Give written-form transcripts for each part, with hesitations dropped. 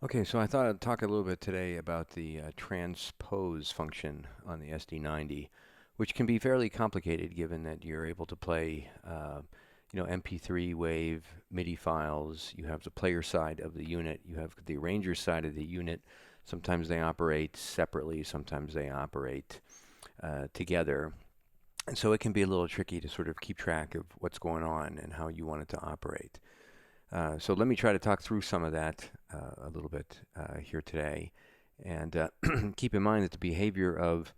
Okay, so I thought I'd talk a little bit today about the transpose function on the SD90, which can be fairly complicated given that you're able to play, MP3 wave MIDI files. You have the player side of the unit, you have the arranger side of the unit. Sometimes they operate separately, sometimes they operate together. And so it can be a little tricky to sort of keep track of what's going on and how you want it to operate. So let me try to talk through some of that a little bit here today. And keep in mind that the behavior of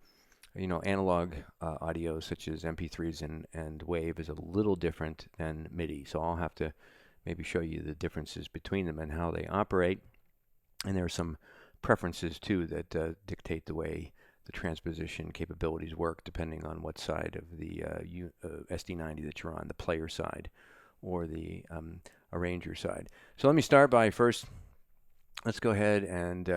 analog audio such as MP3s and WAV is a little different than MIDI. So I'll have to maybe show you the differences between them and how they operate. And there are some preferences too that dictate the way the transposition capabilities work depending on what side of the SD90 that you're on, the player side or the arranger side. So let me start by first, let's go ahead and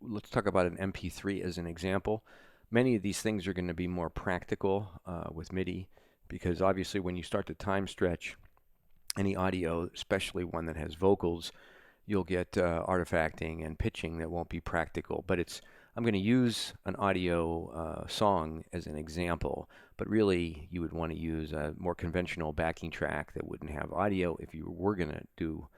let's talk about an MP3 as an example. Many of these things are going to be more practical with MIDI because obviously when you start to time stretch any audio, especially one that has vocals, you'll get artifacting and pitching that won't be practical. But I'm going to use an audio song as an example, but really you would want to use a more conventional backing track that wouldn't have audio if you were going to do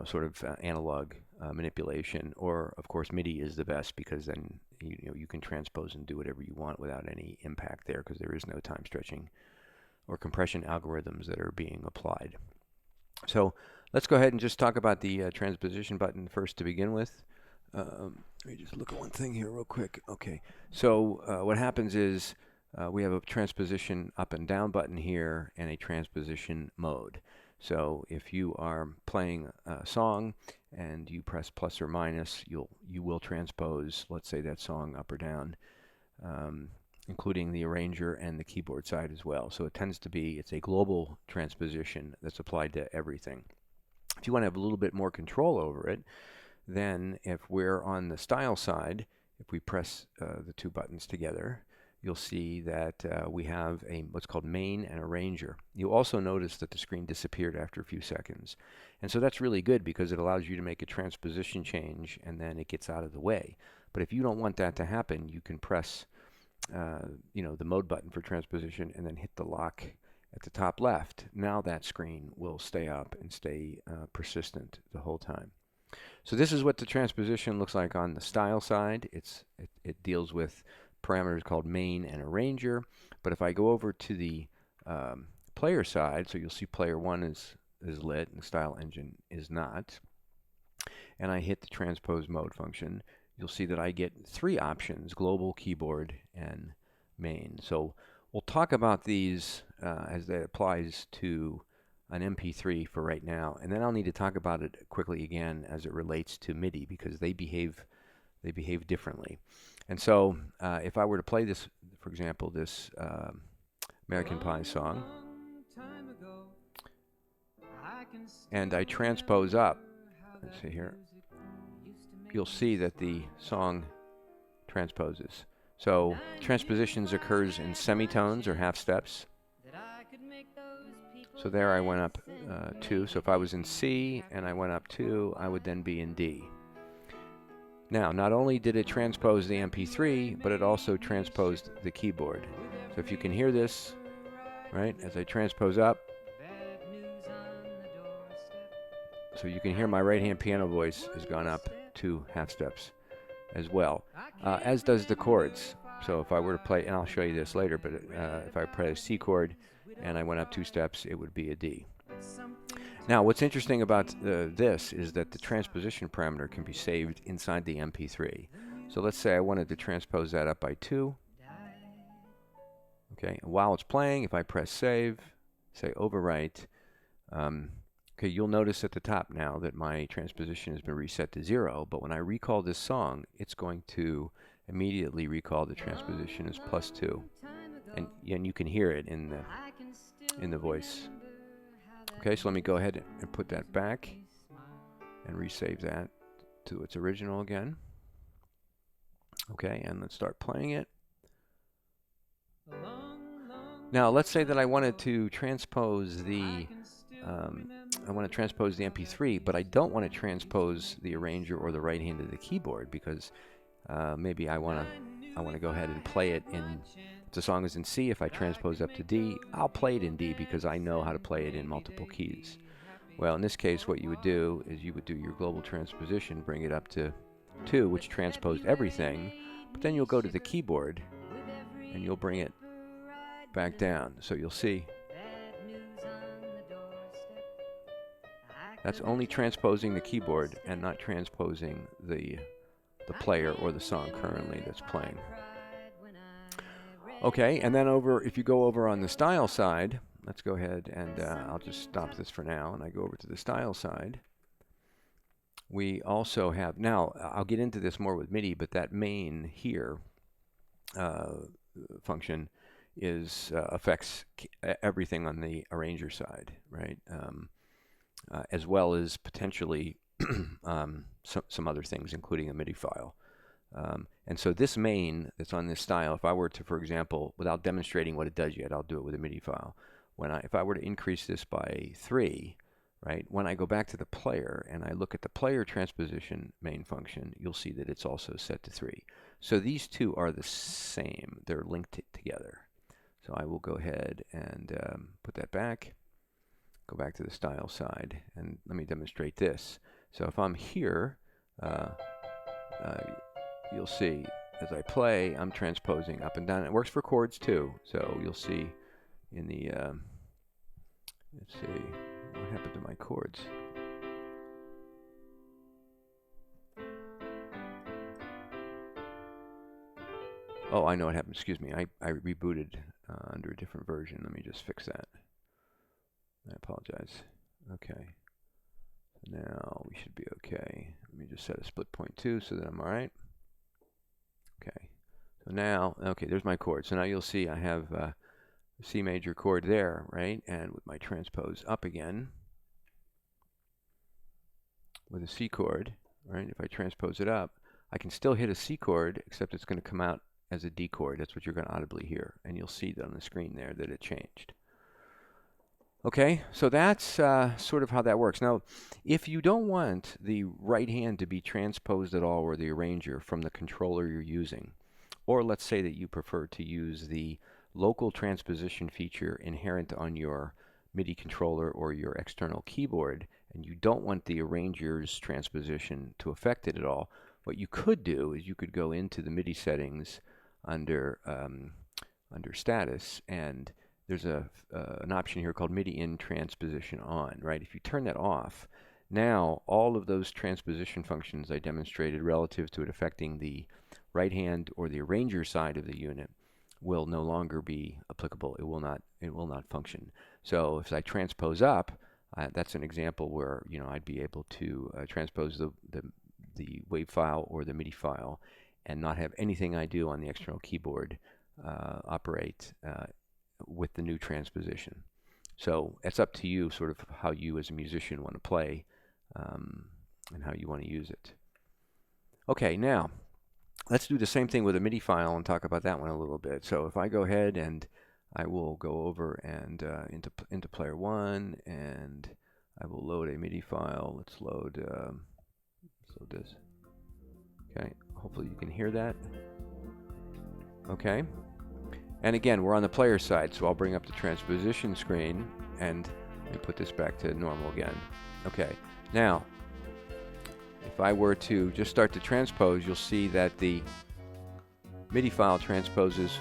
sort of analog manipulation. Or of course MIDI is the best because then you can transpose and do whatever you want without any impact there because there is no time stretching or compression algorithms that are being applied. So let's go ahead and just talk about the transposition button first to begin with. Let me just look at one thing here real quick. Okay, so what happens is we have a transposition up and down button here and a transposition mode. So if you are playing a song and you press plus or minus, you will transpose, let's say, that song up or down, including the arranger and the keyboard side as well. So it's a global transposition that's applied to everything. If you want to have a little bit more control over it, then if we're on the style side, if we press the two buttons together, you'll see that we have what's called main and arranger. You'll also notice that the screen disappeared after a few seconds. And so that's really good because it allows you to make a transposition change and then it gets out of the way. But if you don't want that to happen, you can press the mode button for transposition and then hit the lock at the top left. Now that screen will stay up and stay persistent the whole time. So this is what the transposition looks like on the style side. It deals with parameters called main and arranger. But if I go over to the player side, so you'll see player 1 is lit and the style engine is not, and I hit the transpose mode function, you'll see that I get 3 options: global, keyboard, and main. So we'll talk about these as that applies to an MP3 for right now, and then I'll need to talk about it quickly again as it relates to MIDI because they behave differently. And so if I were to play this, for example, this American Pie song, and I transpose up, let's see here, you'll see that the song transposes. So transpositions occurs in semitones or half steps. So there I went up 2. So if I was in C and I went up 2, I would then be in D. Now, not only did it transpose the MP3, but it also transposed the keyboard. So if you can hear this, right, as I transpose up, so you can hear my right-hand piano voice has gone up 2 half steps as well, as does the chords. So if I were to play, and I'll show you this later, but if I play a C chord and I went up 2 steps, it would be a D. Now, what's interesting about this is that the transposition parameter can be saved inside the MP3. So let's say I wanted to transpose that up by 2. Okay, and while it's playing, if I press save, say overwrite, okay, you'll notice at the top now that my transposition has been reset to 0, but when I recall this song, it's going to immediately recall the transposition as +2. And you can hear it in the voice. Okay, so let me go ahead and put that back and resave that to its original again. Okay, and let's start playing it. Now let's say that I wanted to transpose the I want to transpose the MP3, but I don't want to transpose the arranger or the right hand of the keyboard because maybe I want to go ahead and play it in. If the song is in C, if I transpose up to D, I'll play it in D because I know how to play it in multiple keys. Well, in this case, what you would do is you would do your global transposition, bring it up to 2, which transposed everything, but then you'll go to the keyboard and you'll bring it back down. So you'll see that's only transposing the keyboard and not transposing the player or the song currently that's playing. Okay, and then if you go over on the style side, let's go ahead and I'll just stop this for now, and I go over to the style side. We also have, now I'll get into this more with MIDI, but that main here function affects everything on the arranger side, right? As well as potentially some other things, including a MIDI file. And so this main that's on this style, if I were to, for example, without demonstrating what it does yet, I'll do it with a MIDI file. If I were to increase this by 3, right, when I go back to the player and I look at the player transposition main function, you'll see that it's also set to 3. So these two are the same. They're linked together. So I will go ahead and put that back, go back to the style side, and let me demonstrate this. So if I'm here, you'll see as I play, I'm transposing up and down. It works for chords too. So you'll see in the, let's see, what happened to my chords? Oh, I know what happened. Excuse me. I rebooted under a different version. Let me just fix that. I apologize. Okay. Now we should be okay. Let me just set a split point 2 so that I'm all right. Okay. So now, okay, there's my chord. So now you'll see I have a C major chord there, right? And with my transpose up again with a C chord, right? If I transpose it up, I can still hit a C chord, except it's going to come out as a D chord. That's what you're going to audibly hear. And you'll see that on the screen there that it changed. Okay, so that's sort of how that works. Now, if you don't want the right hand to be transposed at all, or the arranger from the controller you're using, or let's say that you prefer to use the local transposition feature inherent on your MIDI controller or your external keyboard, and you don't want the arranger's transposition to affect it at all, what you could do is you could go into the MIDI settings under status, and there's an option here called MIDI in transposition on, right? If you turn that off, now all of those transposition functions I demonstrated relative to it affecting the right hand or the arranger side of the unit will no longer be applicable. It will not function. So if I transpose up, that's an example where I'd be able to transpose the WAV file or the MIDI file and not have anything I do on the external keyboard operate with the new transposition. So it's up to you, sort of how you as a musician want to play and how you want to use it. Okay, now let's do the same thing with a MIDI file and talk about that one a little bit. So if I go ahead and I will go over and into player 1, and I will load a MIDI file. Let's load this. Okay, hopefully you can hear that. Okay. And again, we're on the player side, so I'll bring up the transposition screen and put this back to normal again. Okay, now, if I were to just start to transpose, you'll see that the MIDI file transposes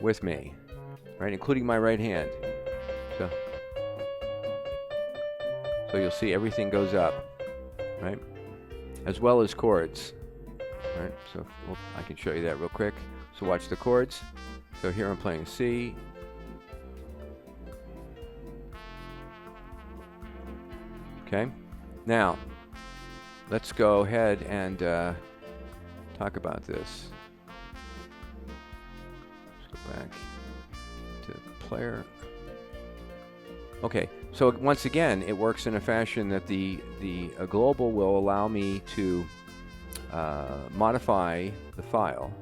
with me, right, including my right hand. So you'll see everything goes up, right, as well as chords, right? So I can show you that real quick. So watch the chords. So here I'm playing C. Okay. Now, let's go ahead and talk about this. Let's go back to player. Okay. So once again, it works in a fashion that the global will allow me to modify the file,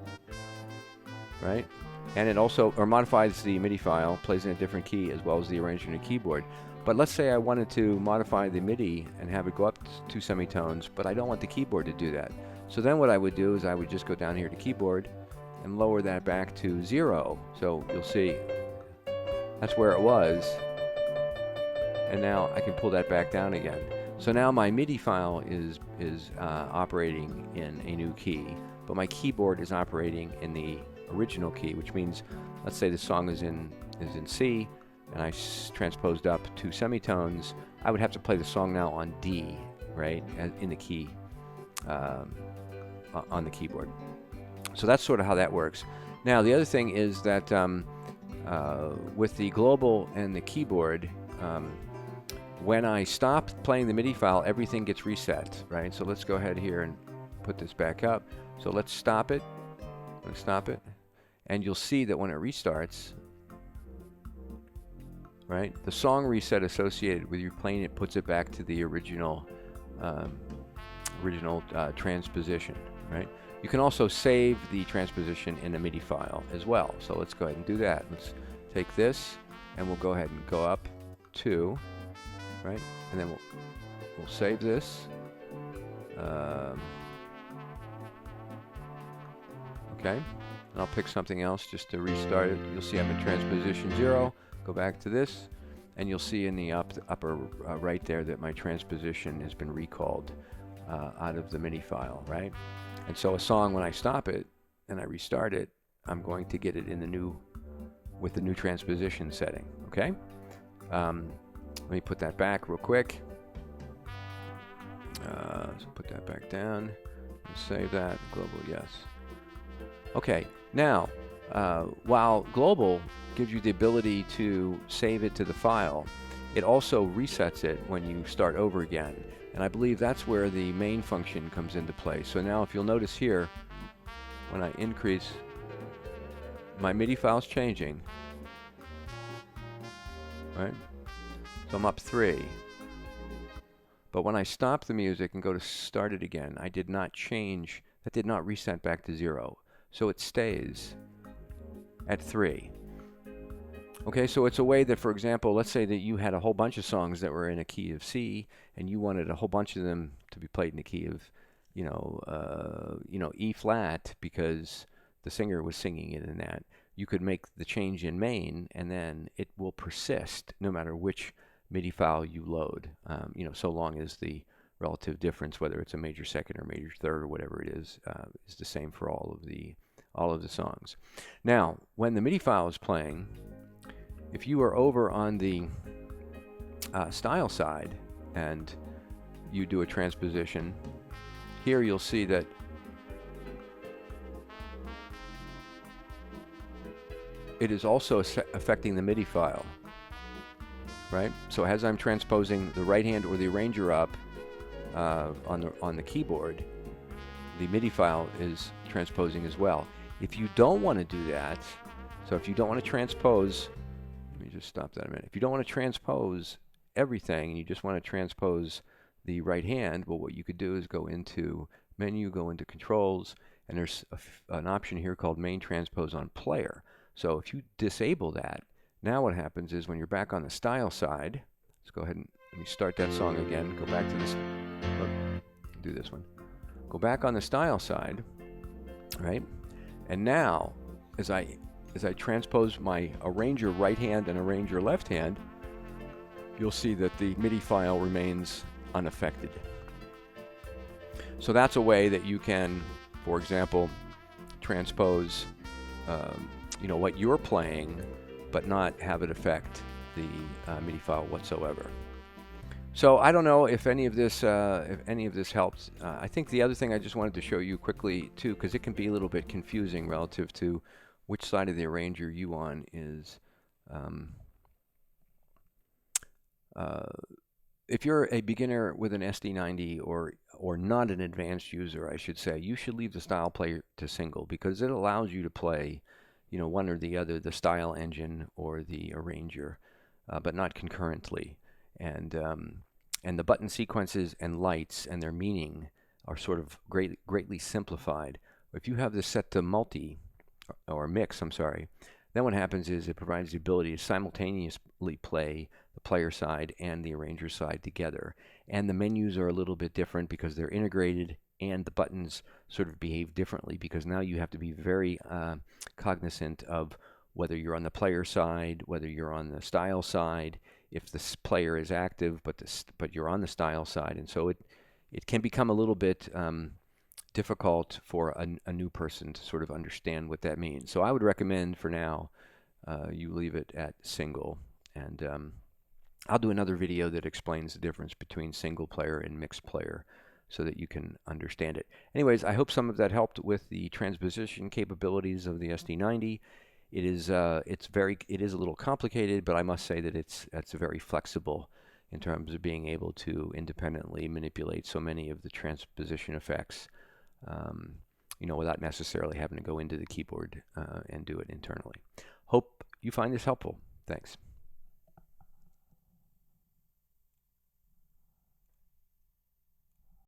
right? And it also modifies the MIDI file, plays in a different key, as well as the arranger and keyboard. But let's say I wanted to modify the MIDI and have it go up 2 semitones, but I don't want the keyboard to do that. So then what I would do is I would just go down here to keyboard and lower that back to 0. So you'll see that's where it was. And now I can pull that back down again. So now my MIDI file is operating in a new key, but my keyboard is operating in the original key, which means, let's say the song is in C, and I transposed up 2 semitones. I would have to play the song now on D, right, in the key on the keyboard. So that's sort of how that works. Now the other thing is that with the global and the keyboard, when I stop playing the MIDI file, everything gets reset, right? So let's go ahead here and put this back up. So let's stop it. Let's stop it. And you'll see that when it restarts, right, the song reset associated with you playing it puts it back to the original transposition, right? You can also save the transposition in a MIDI file as well. So let's go ahead and do that. Let's take this and we'll go ahead and go up to, right, and then we'll save this. Okay, and I'll pick something else just to restart it. You'll see I'm in transposition 0. Go back to this, and you'll see in the upper right there that my transposition has been recalled out of the MIDI file, right? And so a song, when I stop it and I restart it, I'm going to get it in the new, with the new transposition setting, okay? Let me put that back real quick. So put that back down, save that, global, yes. Okay, now, while global gives you the ability to save it to the file, it also resets it when you start over again. And I believe that's where the main function comes into play. So now if you'll notice here, when I increase, my MIDI file's changing, right? So I'm up 3. But when I stop the music and go to start it again, I did not change, that did not reset back to 0. So it stays at 3. Okay, so it's a way that, for example, let's say that you had a whole bunch of songs that were in a key of C, and you wanted a whole bunch of them to be played in the key of, E flat, because the singer was singing it in that. You could make the change in main, and then it will persist no matter which MIDI file you load. So long as the relative difference, whether it's a major second or major third or whatever it is the same for all of the songs. Now, when the MIDI file is playing, if you are over on the style side and you do a transposition, here you'll see that it is also affecting the MIDI file, right? So as I'm transposing the right hand or the arranger up on the keyboard, the MIDI file is transposing as well. If you don't want to do that, so if you don't want to transpose, let me just stop that a minute. If you don't want to transpose everything and you just want to transpose the right hand, well, what you could do is go into menu, go into controls, and there's an option here called main transpose on player. So if you disable that, now what happens is when you're back on the style side, let's go ahead and let me start that song again, go back to this, do this one. Go back on the style side, right? And now, as I transpose my arranger right hand and arranger left hand, you'll see that the MIDI file remains unaffected. So that's a way that you can, for example, transpose what you're playing, but not have it affect the MIDI file whatsoever. So I don't know if any of this helps. I think the other thing I just wanted to show you quickly too, because it can be a little bit confusing relative to which side of the arranger you on is. If you're a beginner with an SD90 or not an advanced user, I should say, you should leave the style player to single, because it allows you to play, one or the other, the style engine or the arranger, but not concurrently. And the button sequences and lights and their meaning are sort of greatly simplified. If you have this set to multi or mix, then what happens is it provides the ability to simultaneously play the player side and the arranger side together. And the menus are a little bit different because they're integrated, and the buttons sort of behave differently because now you have to be very cognizant of whether you're on the player side, whether you're on the style side, if the player is active but you're on the style side. And so it can become a little bit difficult for a new person to sort of understand what that means. So I would recommend for now you leave it at single, and I'll do another video that explains the difference between single player and mixed player so that you can understand it. Anyways, I hope some of that helped with the transposition capabilities of the SD90. It is a little complicated, but I must say that it's very flexible in terms of being able to independently manipulate so many of the transposition effects, without necessarily having to go into the keyboard and do it internally. Hope you find this helpful. Thanks.